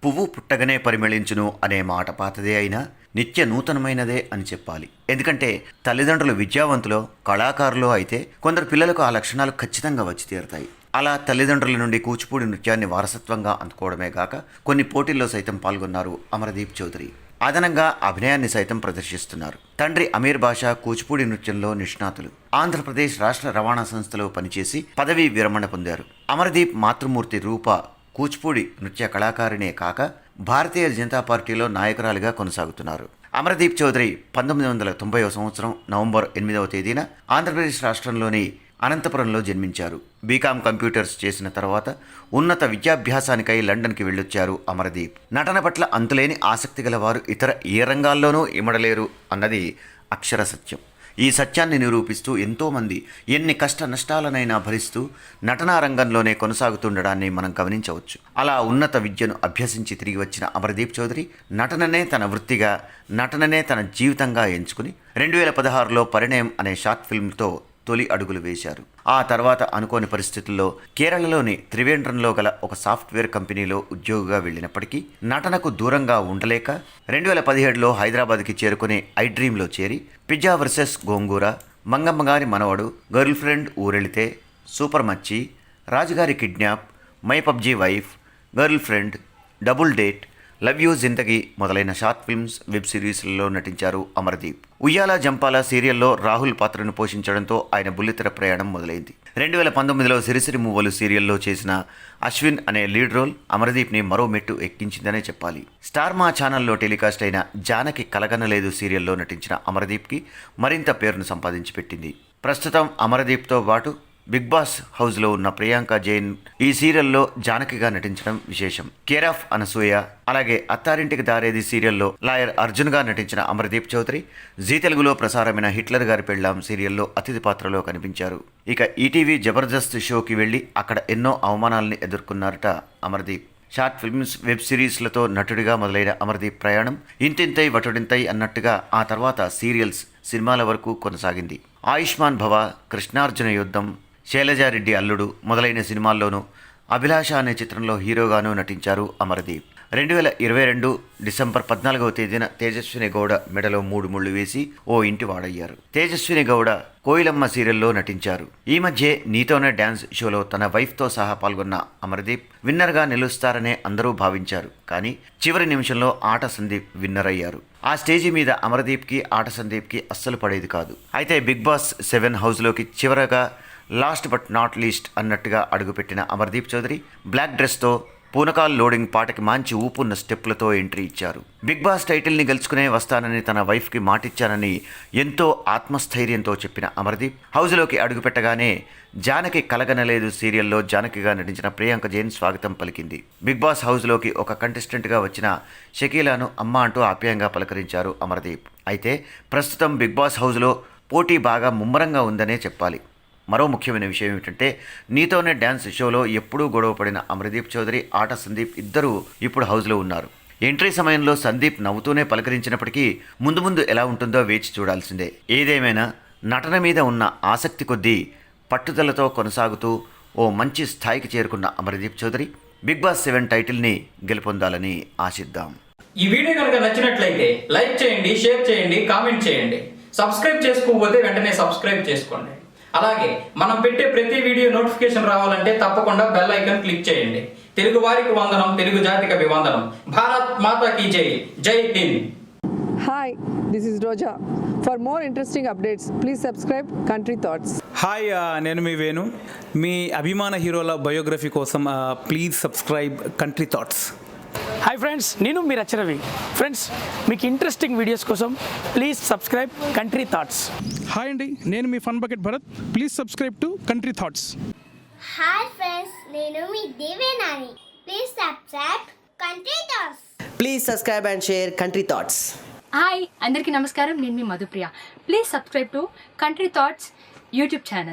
పువ్వు పుట్టగనే పరిమళించును అనే మాట పాతదే అయినా నిత్య నూతనమైనదే అని చెప్పాలి. ఎందుకంటే తల్లిదండ్రులు విద్యావంతులో కళాకారులో అయితే కొందరు పిల్లలకు ఆ లక్షణాలు ఖచ్చితంగా వచ్చి తీరుతాయి. అలా తల్లిదండ్రుల నుండి కూచిపూడి నృత్యాన్ని వారసత్వంగా అందుకోవడమే గాక కొన్ని పోటీల్లో సైతం పాల్గొన్నారు అమరదీప్ చౌదరి. అదనంగా అభినయాన్ని సైతం ప్రదర్శిస్తున్నారు. తండ్రి అమీర్ బాషా కూచిపూడి నృత్యంలో నిష్ణాతులు. ఆంధ్రప్రదేశ్ రాష్ట్ర రవాణా సంస్థలో పనిచేసి పదవీ విరమణ పొందారు. అమరదీప్ మాతృమూర్తి రూప కూచిపూడి నృత్య కళాకారిణే కాక భారతీయ జనతా పార్టీలో నాయకురాలిగా కొనసాగుతున్నారు. అమరదీప్ చౌదరి 1990 సంవత్సరం నవంబర్ 8వ తేదీన ఆంధ్రప్రదేశ్ రాష్ట్రంలోని అనంతపురంలో జన్మించారు. బీకాం కంప్యూటర్స్ చేసిన తర్వాత ఉన్నత విద్యాభ్యాసానికై లండన్కి వెళ్ళొచ్చారు అమరదీప్. నటన పట్ల అంతులేని ఆసక్తి గలవారు ఇతర ఏ రంగాల్లోనూ ఇమడలేరు అన్నది అక్షర సత్యం. ఈ సత్యాన్ని నిరూపిస్తూ ఎంతోమంది ఎన్ని కష్ట నష్టాలనైనా భరిస్తూ నటనా రంగంలోనే కొనసాగుతుండడాన్ని మనం గమనించవచ్చు. అలా ఉన్నత విద్యను అభ్యసించి తిరిగి వచ్చిన అమరదీప్ చౌదరి నటననే తన వృత్తిగా, నటననే తన జీవితంగా ఎంచుకుని 2016లో పరిణయం అనే షార్ట్ ఫిల్మ్తో తొలి అడుగులు వేశారు. ఆ తర్వాత అనుకోని పరిస్థితుల్లో కేరళలోని త్రివేంద్రంలో గల ఒక సాఫ్ట్వేర్ కంపెనీలో ఉద్యోగిగా వెళ్ళినప్పటికీ నటనకు దూరంగా ఉండలేక 2017లో హైదరాబాద్కి చేరుకునే ఐ డ్రీమ్లో చేరి పిజ్జా వర్సెస్ గోంగూర, మంగమ్మగారి మనవడు, గర్ల్ ఫ్రెండ్ ఊరెళితే, సూపర్ మచ్చి, రాజుగారి kidnap, my PUBG wife, girl friend, double date, love you జిందగీ మొదలైన షార్ట్ ఫిల్మ్స్, వెబ్ సిరీస్లలో నటించారు అమరదీప్. ఉయ్యాల జంపాల సీరియల్లో రాహుల్ పాత్రను పోషించడంతో ఆయన బుల్లితెర ప్రయాణం మొదలైంది. 2019లో సిరిసిరి మువ్వలు సీరియల్లో చేసిన అశ్విన్ అనే లీడ్ రోల్ అమరదీప్ని మరో మెట్టు ఎక్కించిందనే చెప్పాలి. స్టార్ మా ఛానల్లో టెలికాస్ట్ అయిన జానకి కలగనలేదు సీరియల్లో నటించిన అమరదీప్కి మరింత పేరును సంపాదించి పెట్టింది. ప్రస్తుతం అమరదీప్తో పాటు బిగ్ బాస్ హౌస్లో ఉన్న ప్రియాంక జైన్ ఈ సీరియల్లో జానకిగా నటించడం విశేషం. కేర్ ఆఫ్ అనసూయ, అలాగే అత్తారింటికి దారేది సీరియల్లో లాయర్ అర్జున్గా నటించిన అమరదీప్ చౌదరి జీ తెలుగులో ప్రసారమైన హిట్లర్ గారి పెళ్ళాం సీరియల్లో అతిథి పాత్రలో కనిపించారు. ఇక ఈటీవీ జబర్దస్త్ షోకి వెళ్లి అక్కడ ఎన్నో అవమానాలని ఎదుర్కొన్నారట అమరదీప్. షార్ట్ ఫిల్మ్స్, వెబ్ సిరీస్లతో నటుడిగా మొదలైన అమరదీప్ ప్రయాణం ఇంతింతై వటుడింతై అన్నట్టుగా ఆ తర్వాత సీరియల్స్, సినిమాల వరకు కొనసాగింది. ఆయుష్మాన్ భవ, కృష్ణార్జున యుద్ధం, శైలజారెడ్డి అల్లుడు మొదలైన సినిమాల్లోనూ అభిలాష అనే చిత్రంలో హీరోగానూ నటించారు అమరదీప్. 2022 డిసెంబర్ 14వ తేదీన తేజస్విని గౌడ మెడలో 3 ముళ్ళు వేసి ఓ ఇంటి వాడయ్యారు. తేజస్విని గౌడ కోయిలమ్మ సీరియల్లో నటించారు. ఈ మధ్య నీతోనే డ్యాన్స్ షోలో తన వైఫ్తో సహా పాల్గొన్న అమరదీప్ విన్నర్గా నిలుస్తారనే అందరూ భావించారు. కానీ చివరి నిమిషంలో ఆట సందీప్ విన్నర్ అయ్యారు. ఆ స్టేజి మీద అమరదీప్కి, ఆట సందీప్కి అస్సలు పడేది కాదు. అయితే బిగ్ బాస్ 7 హౌస్లోకి చివరగా లాస్ట్ బట్ నాట్ లీస్ట్ అన్నట్టుగా అడుగుపెట్టిన అమరదీప్ చౌదరి బ్లాక్ డ్రెస్తో పూనకాల్ లోడింగ్ పాటకి మంచి ఊపున్న స్టెప్లతో ఎంట్రీ ఇచ్చారు. బిగ్ బాస్ టైటిల్ని గెలుచుకునే వస్తానని తన వైఫ్కి మాటిచ్చానని ఎంతో ఆత్మస్థైర్యంతో చెప్పిన అమరదీప్ హౌస్లోకి అడుగుపెట్టగానే జానకి కలగనలేదు సీరియల్లో జానకిగా నటించిన ప్రియాంక జైన్ స్వాగతం పలికింది. బిగ్ బాస్ హౌస్లోకి ఒక కంటెస్టెంట్గా వచ్చిన షకీలాను అమ్మ అంటూ ఆప్యాయంగా పలకరించారు అమరదీప్. అయితే ప్రస్తుతం బిగ్ బాస్ హౌస్లో పోటీ బాగా ముమ్మరంగా ఉందనే చెప్పాలి. మరో ముఖ్యమైన విషయం ఏమిటంటే నీతోనే డ్యాన్స్ షోలో ఎప్పుడూ గొడవపడిన అమరదీప్ చౌదరి, ఆట సందీప్ ఇద్దరూ ఇప్పుడు హౌస్లో ఉన్నారు. ఎంట్రీ సమయంలో సందీప్ నవ్వుతూనే పలకరించినప్పటికీ ముందు ముందు ఎలా ఉంటుందో వేచి చూడాల్సిందే. ఏదేమైనా నటన మీద ఉన్న ఆసక్తి కొద్దీ పట్టుదలతో కొనసాగుతూ ఓ మంచి స్థాయికి చేరుకున్న అమరదీప్ చౌదరి బిగ్ బాస్ 7 టైటిల్ని గెలుపొందాలని ఆశిద్దాం. ఈ వీడియో కనుక నచ్చినట్లయితే లైక్ చేయండి, షేర్ చేయండి, కామెంట్ చేయండి. సబ్స్క్రైబ్ చేసుకోకపోతే వెంటనే సబ్స్క్రైబ్ చేసుకోండి. అలాగే మనం పెట్టే ప్రతి వీడియో నోటిఫికేషన్ రావాలంటే తప్పకుండా బెల్ ఐకాన్ క్లిక్ చేయండి. తెలుగు వారికి వందనం, తెలుగు జాతికి అభివందనం. భారత్ మాతా కీ జై, జై Hind. Hi, this is Roja. For more interesting updates, please subscribe Country Thoughts. Hi, నేను మీ వేణు. మీ అభిమాన హీరోల బయోగ్రఫీ కోసం please subscribe country thoughts. Hi friends, నేను మీ రచరవి. ఫ్రెండ్స్, మీకు ఇంట్రెస్టింగ్ వీడియోస్ కోసం please subscribe country thoughts. Hi అండి, నేను మీ fun bucket Bharath. Please subscribe to country thoughts. Hi friends, నేను మీ Devenani. Please subscribe country thoughts. Please subscribe and share country thoughts. Hi అందరికీ నమస్కారం, నేను మీ Madhupriya. Please subscribe to country thoughts YouTube channel.